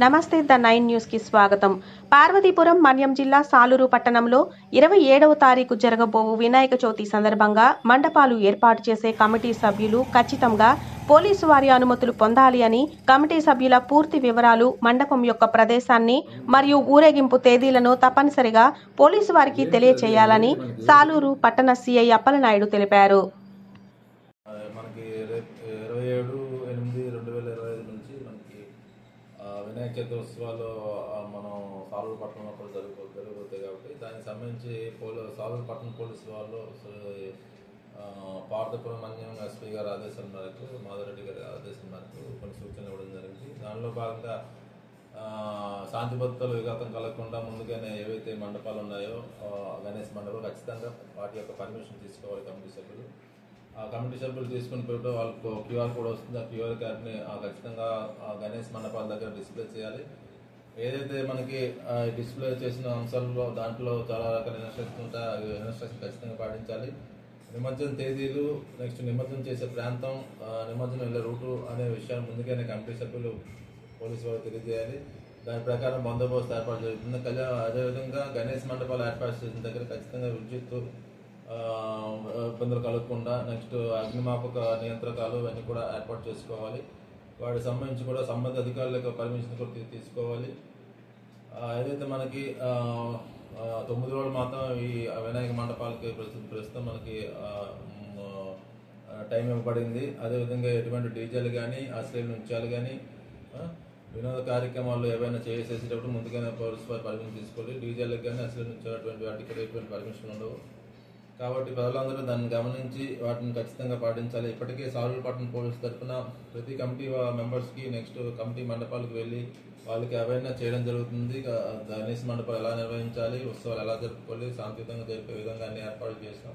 నమస్తే the 9 news కి స్వాగతం. పార్వతీపురం మన్యం జిల్లా సాలూరు పట్టణంలో 27వ తారీఖు జరగబోవు వినాయక చవితి సందర్భంగా మండపాలు ఏర్పాటు చేసే కమిటీ సభ్యులు ఖచ్చితంగా పోలీసు వారి అనుమతులు పొందాలి అని, కమిటీ సభ్యుల పూర్తి వివరాలు, మండపం యొక్క ప్రదేశాన్ని మరియు ఊరేగింపు తేదీలను తప్పనిసరిగా పోలీసు వారికి తెలియచేయాలని సాలూరు పట్టణ సిఐ అప్పలనాయుడు తెలిపారు. వినాయక చవితి ఉత్సవాలు మనం సాలూరు పట్టణంలో కూడా జరుగుతాయి కాబట్టి దానికి సంబంధించి సాలూరు పట్టణ పోలీసు వాళ్ళు పార్వతీపురం మన్యం ఎస్పీ గారి ఆదేశాల మేరకు, మాధవరెడ్డి గారి ఆదేశాల మేరకు కొన్ని సూచనలు ఇవ్వడం జరిగింది. దానిలో భాగంగా శాంతి భద్రతలు విఘాతం కలగకుండా ముందుగానే ఏవైతే మండపాలు ఉన్నాయో గణేష్ మండపాలు ఖచ్చితంగా వాటి యొక్క పర్మిషన్ తీసుకోవాలి కమిటీ సభ్యులు. ఆ కమిటీ సభ్యులు తీసుకుని పోతే వాళ్ళకు క్యూఆర్ కోడ్ వస్తుంది. ఆ క్యూఆర్ కోడ్ని ఖచ్చితంగా గణేష్ మండపాల దగ్గర డిస్ప్లే చేయాలి. ఏదైతే మనకి డిస్ప్లే చేసిన అంశాల్లో దాంట్లో చాలా రకాల ఇన్స్ట్రక్షన్ ఉంటాయి. ఇన్స్ట్రక్షన్ ఖచ్చితంగా పాటించాలి. నిమజ్జనం తేదీలు, నెక్స్ట్ నిమజ్జనం చేసే ప్రాంతం, నిమజ్జనం వెళ్ళే రూటు అనే విషయాన్ని ముందుగానే కమిటీ సభ్యులు పోలీసు వారు తెలియజేయాలి. దాని ప్రకారం బందోబస్తు ఏర్పాటు జరుగుతుంది. అదేవిధంగా గణేష్ మండపాలు ఏర్పాటు చేసిన దగ్గర ఖచ్చితంగా విద్యుత్ ఇబ్బందులు కలగకుండా నెక్స్ట్ అగ్నిమాపక నియంత్రకాలు ఇవన్నీ కూడా ఏర్పాటు చేసుకోవాలి. వాటికి సంబంధించి కూడా సంబంధిత అధికారులకు పర్మిషన్ కూడా తీసుకోవాలి. ఏదైతే మనకి 9 రోజులు మాత్రం ఈ వినాయక మండపాలకి ప్రస్తుతం మనకి టైం ఇవ్వబడింది. అదేవిధంగా ఎటువంటి డీజేలు కానీ అశ్లీల నృత్యాలు కానీ వినోద కార్యక్రమాలు ఏవైనా చేసేటప్పుడు ముందుగానే పోలీసు వారి పర్మిషన్ తీసుకోవాలి. డీజేలకు కానీ అశ్లీల నృత్యాలు అటువంటి వాటికి కూడా ఎటువంటి పర్మిషన్ ఉండవు. కాబట్టి ప్రజలందరూ దాన్ని గమనించి వాటిని ఖచ్చితంగా పాటించాలి. ఇప్పటికే సాలూరు పట్టణ పోలీసు తరఫున ప్రతి కమిటీ మెంబర్స్కి నెక్స్ట్ కమిటీ మండపాలకు వెళ్ళి వాళ్ళకి అవేర్నెస్ చేయడం జరుగుతుంది. గణేష్ మండపాలు ఎలా నిర్వహించాలి, ఉత్సవాలు ఎలా జరుపుకోవాలి, శాంతియుతంగా జరిపే విధంగా అన్ని ఏర్పాట్లు చేస్తాం.